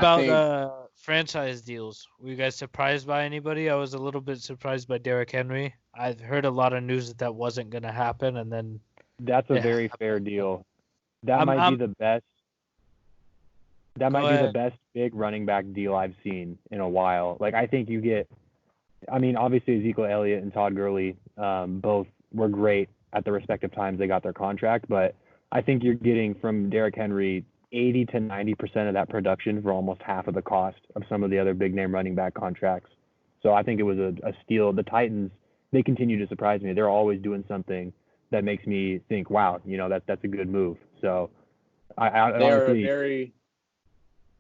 about think franchise deals? Were you guys surprised by anybody? I was a little bit surprised by Derrick Henry. I've heard a lot of news that that wasn't going to happen, and then That's a it very fair happened. deal. That I'm, might be I'm the best. That Go might be the ahead. best big running back deal I've seen in a while. Like I think you get. I mean, obviously Ezekiel Elliott and Todd Gurley, both were great at the respective times they got their contract, but I think you're getting from Derrick Henry 80 to 90% of that production for almost half of the cost of some of the other big name running back contracts. So I think it was a steal. The Titans, they continue to surprise me. They're always doing something that makes me think, wow, that's a good move. So I they are a honestly, very.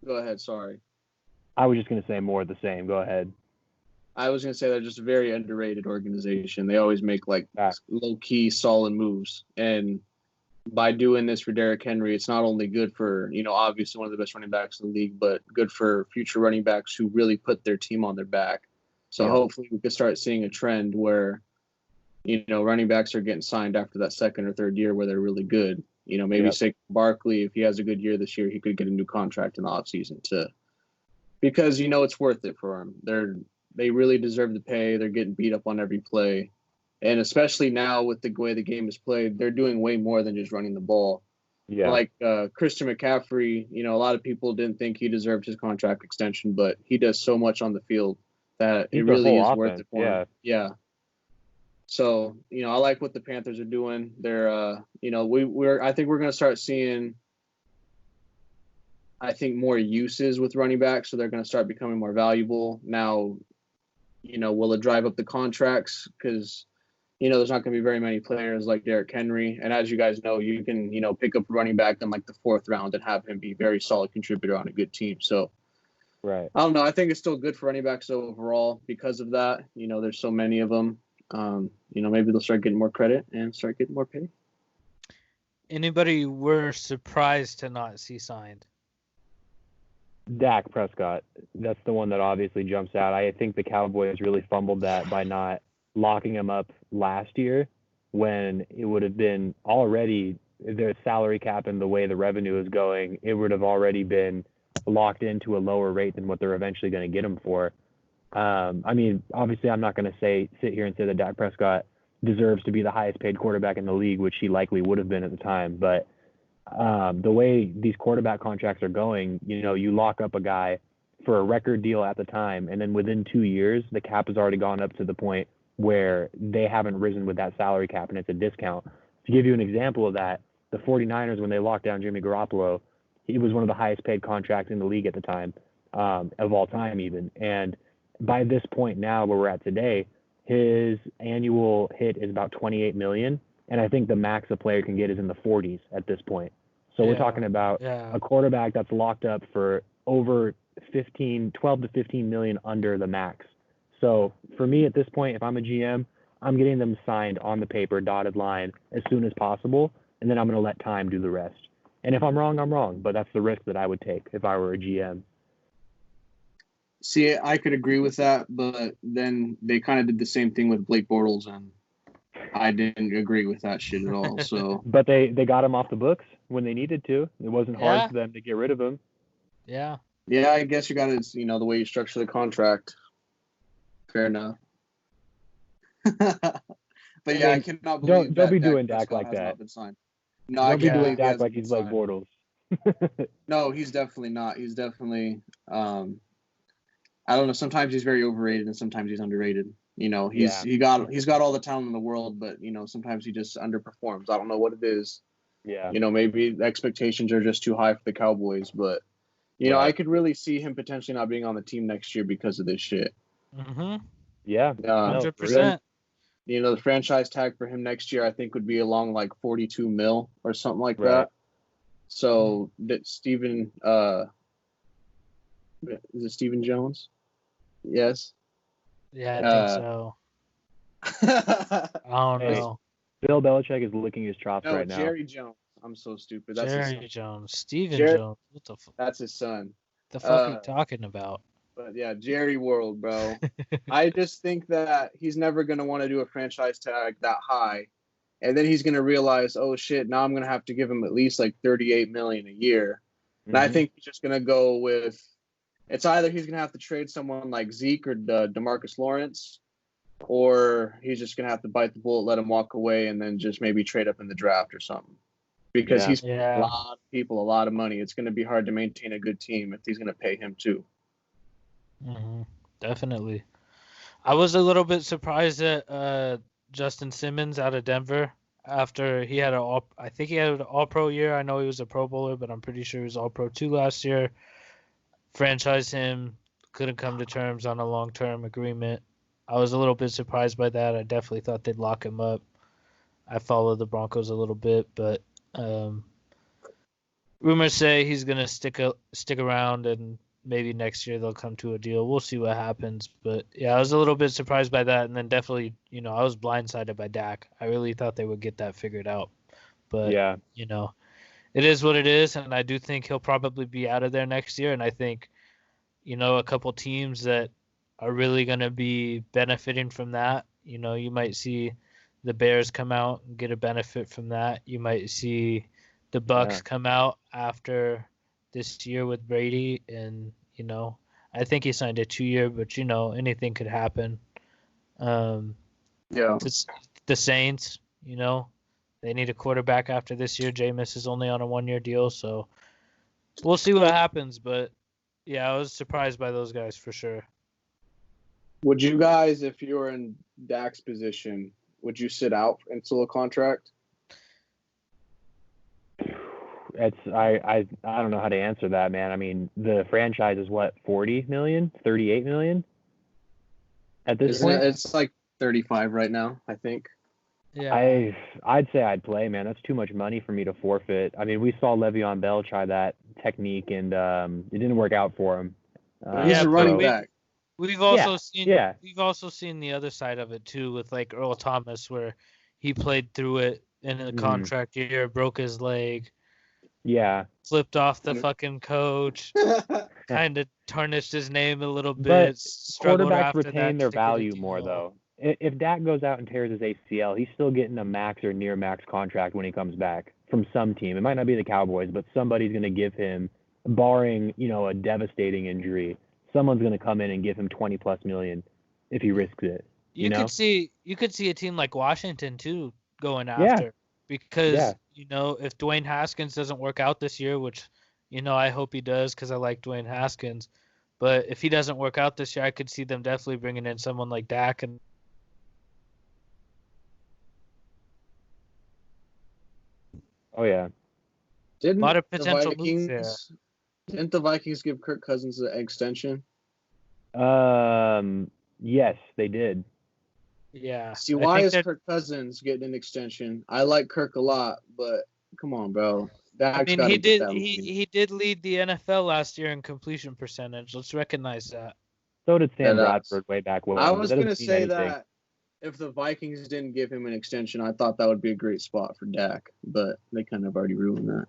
Go ahead. Sorry. I was just going to say more of the same. Go ahead. I was gonna say they're just a very underrated organization. They always make like Facts. low key solid moves, and by doing this for Derrick Henry, it's not only good for obviously one of the best running backs in the league, but good for future running backs who really put their team on their back. So Yeah. hopefully we can start seeing a trend where running backs are getting signed after that second or third year where they're really good. Maybe Yep. say Barkley, if he has a good year this year, he could get a new contract in the offseason because it's worth it for him. They really deserve the pay. They're getting beat up on every play. And especially now with the way the game is played, they're doing way more than just running the ball. Yeah. Like Christian McCaffrey, a lot of people didn't think he deserved his contract extension, but he does so much on the field that He's it their really whole is worth offense, it for him. Yeah. So, I like what the Panthers are doing. They're, I think we're going to start seeing, more uses with running backs. So they're going to start becoming more valuable. Now, will it drive up the contracts? Because, there's not going to be very many players like Derrick Henry. And as you guys know, you can, pick up a running back in like the fourth round and have him be a very solid contributor on a good team. So, right. I don't know. I think it's still good for running backs overall because of that. There's so many of them. Maybe they'll start getting more credit and start getting more pay. Anybody were surprised to not see signed? Dak Prescott. That's the one that obviously jumps out. I think the Cowboys really fumbled that by not locking him up last year when it would have been already their salary cap and the way the revenue is going, it would have already been locked into a lower rate than what they're eventually going to get him for. I mean, obviously I'm not going to sit here and say that Dak Prescott deserves to be the highest paid quarterback in the league, which he likely would have been at the time, but the way these quarterback contracts are going, you lock up a guy for a record deal at the time, and then within 2 years, the cap has already gone up to the point where they haven't risen with that salary cap, and it's a discount. To give you an example of that, the 49ers, when they locked down Jimmy Garoppolo, he was one of the highest paid contracts in the league at the time, of all time even. And by this point now, where we're at today, his annual hit is about $28 million. And I think the max a player can get is in the 40s at this point. So we're talking about a quarterback that's locked up for over 12 to 15 million under the max. So for me at this point, if I'm a GM, I'm getting them signed on the paper, dotted line, as soon as possible, and then I'm going to let time do the rest. And if I'm wrong, I'm wrong, but that's the risk that I would take if I were a GM. See, I could agree with that, but then they kind of did the same thing with Blake Bortles, and I didn't agree with that shit at all. So, but they got him off the books when they needed to. It wasn't hard for them to get rid of him. Yeah. Yeah, I guess you got to, the way you structure the contract. Fair enough. But yeah, I cannot believe don't be doing Dak like that. No, I can't believe Dak like he's like Bortles. No, he's definitely not. He's definitely. I don't know. Sometimes he's very overrated, and sometimes he's underrated. He's got all the talent in the world, but sometimes he just underperforms. I don't know what it is. Yeah. Maybe the expectations are just too high for the Cowboys, but right. I could really see him potentially not being on the team next year because of this shit. Mm-hmm. Yeah. 100%. The franchise tag for him next year, I think, would be along like 42 mil or something like right. that. So that Steven, is it Steven Jones? Yes. Yeah, I think so. I don't know. Bill Belichick is licking his chops right now. Jerry Jones. I'm so stupid. That's Jerry Jones. Steven Jones. What the fuck? That's his son. The fuck are you talking about? But yeah, Jerry World, bro. I just think that he's never going to want to do a franchise tag that high. And then he's going to realize, oh shit, now I'm going to have to give him at least like $38 million a year. And I think he's just going to go with, it's either he's gonna have to trade someone like Zeke or DeMarcus Lawrence, or he's just gonna have to bite the bullet, let him walk away, and then just maybe trade up in the draft or something. Because he's a lot of people a lot of money. It's gonna be hard to maintain a good team if he's gonna pay him too. Mm-hmm. Definitely. I was a little bit surprised at Justin Simmons out of Denver after he had I think he had an All-Pro year. I know he was a Pro Bowler, but I'm pretty sure he was All-Pro 2 last year. Franchise him, couldn't come to terms on a long-term agreement. I was a little bit surprised by that. I definitely thought they'd lock him up. I follow the Broncos a little bit, but rumors say he's gonna stick around, and maybe next year they'll come to a deal. We'll see what happens. But yeah, I was a little bit surprised by that, and then definitely, I was blindsided by Dak. I really thought they would get that figured out, but Yeah. It is what it is, and I do think he'll probably be out of there next year. And I think, a couple teams that are really going to be benefiting from that. You might see the Bears come out and get a benefit from that. You might see the Bucks come out after this year with Brady, and I think he signed a 2-year, but anything could happen. The Saints, they need a quarterback after this year. Jameis is only on a 1-year deal, so we'll see what happens. But yeah, I was surprised by those guys for sure. Would you guys, if you were in Dak's position, would you sit out until a contract? I don't know how to answer that, man. I mean, the franchise is what, 40 million, 38 million at this point? It's like 35 right now, I think. Yeah. I'd say I'd play, man. That's too much money for me to forfeit. I mean, we saw Le'Veon Bell try that technique, and it didn't work out for him. He's a running back. We've also seen the other side of it too, with like Earl Thomas, where he played through it in a contract year, broke his leg. Yeah. Flipped off the fucking coach. Kind of tarnished his name a little bit. But quarterbacks retain their value more, though. If Dak goes out and tears his ACL, he's still getting a max or near max contract when he comes back from some team. It might not be the Cowboys, but somebody's going to give him, barring, a devastating injury, someone's going to come in and give him 20+ million if he risks it. You could see a team like Washington too going after, because if Dwayne Haskins doesn't work out this year, which I hope he does because I like Dwayne Haskins, but if he doesn't work out this year, I could see them definitely bringing in someone like Dak. And oh yeah, a lot of potential moves there. Didn't the Vikings give Kirk Cousins an extension? Yes, they did. Yeah. See, why is Kirk Cousins getting an extension? I like Kirk a lot, but come on, bro. He did lead the NFL last year in completion percentage. Let's recognize that. So did Sam Bradford way back when. I was going to say that if the Vikings didn't give him an extension, I thought that would be a great spot for Dak, but they kind of already ruined that.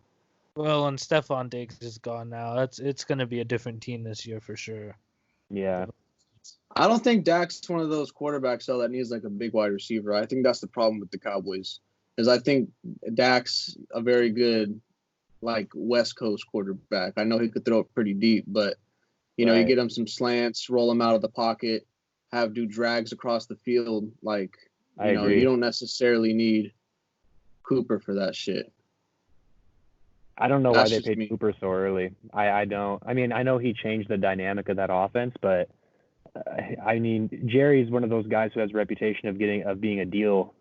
Well, and Stephon Diggs is gone now. It's going to be a different team this year for sure. Yeah. I don't think Dak's one of those quarterbacks though that needs like a big wide receiver. I think that's the problem with the Cowboys, is I think Dak's a very good like West Coast quarterback. I know he could throw it pretty deep, but you get him some slants, roll him out of the pocket, do drags across the field. Like you don't necessarily need Cooper for that shit. I don't know why they paid Cooper so early. I don't. I mean, I know he changed the dynamic of that offense, but I mean, Jerry's one of those guys who has a reputation of being a deal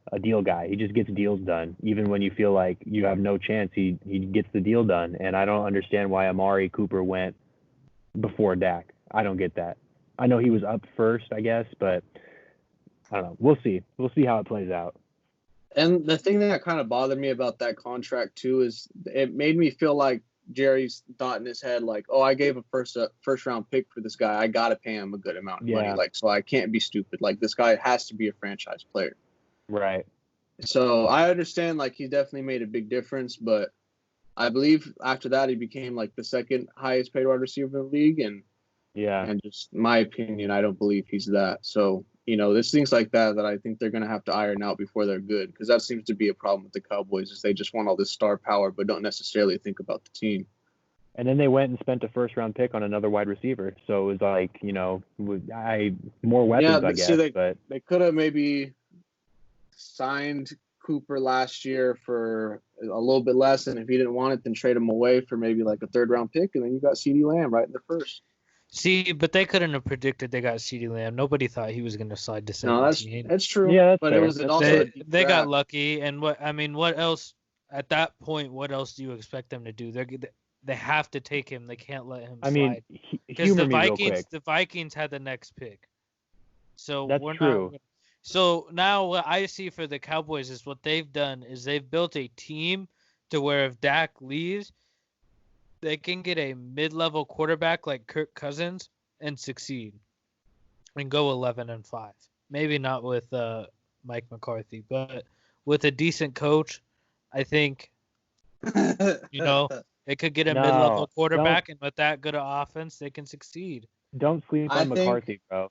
guy. He just gets deals done, even when you feel like you have no chance. He gets the deal done, and I don't understand why Amari Cooper went before Dak. I don't get that. I know he was up first, I guess, but I don't know. We'll see. We'll see how it plays out. And the thing that kind of bothered me about that contract too is it made me feel like Jerry's thought in his head, like, oh, I gave a first round pick for this guy. I got to pay him a good amount of money. Like, so I can't be stupid. Like, this guy has to be a franchise player. Right. So I understand, like, he definitely made a big difference, but I believe after that he became like the second highest paid wide receiver in the league. And just my opinion, I don't believe he's that. So, there's things like that I think they're going to have to iron out before they're good, because that seems to be a problem with the Cowboys, is they just want all this star power but don't necessarily think about the team. And then they went and spent a first-round pick on another wide receiver. So it was like, more weapons, I guess. But they could have maybe signed Cooper last year for a little bit less, and if he didn't want it, then trade him away for maybe like a third-round pick, and then you got CeeDee Lamb right in the first. See, but they couldn't have predicted they got CeeDee Lamb. Nobody thought he was going to slide to 17. No, that's true. Yeah, but fair. It was also they got lucky, and what else at that point? What else do you expect them to do? They have to take him. They can't let him slide. Because the Vikings had the next pick. So that's true. So now what I see for the Cowboys is what they've done is they've built a team to where if Dak leaves, they can get a mid-level quarterback like Kirk Cousins and succeed and go 11-5. Maybe not with Mike McCarthy, but with a decent coach, I think they could get a mid-level quarterback, and with that good offense, they can succeed. Don't sleep on McCarthy, bro.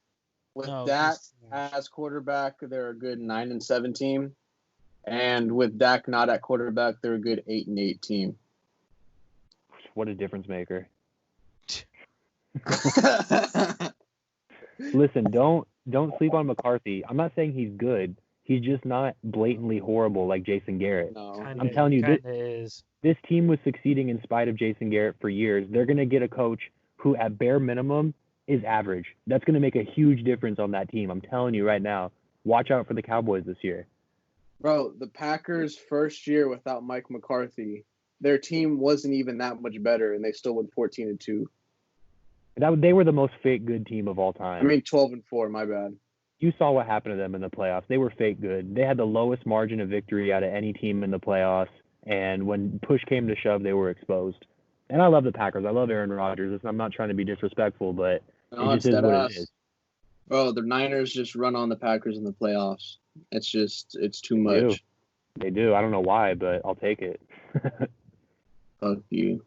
With Dak as quarterback, they're a good 9-7 team, and with Dak not at quarterback, they're a good 8-8 team. What a difference maker. Listen, don't sleep on McCarthy. I'm not saying he's good. He's just not blatantly horrible like Jason Garrett. No. I'm telling you, this team was succeeding in spite of Jason Garrett for years. They're going to get a coach who, at bare minimum, is average. That's going to make a huge difference on that team. I'm telling you right now. Watch out for the Cowboys this year. Bro, the Packers' first year without Mike McCarthy, their team wasn't even that much better, and they still went 14-2. They were the most fake good team of all time. 12-4, my bad. You saw what happened to them in the playoffs. They were fake good. They had the lowest margin of victory out of any team in the playoffs, and when push came to shove, they were exposed. And I love the Packers. I love Aaron Rodgers. I'm not trying to be disrespectful, but it just is what it is. Bro, the Niners just run on the Packers in the playoffs. It's too much. They do. I don't know why, but I'll take it. Fuck you.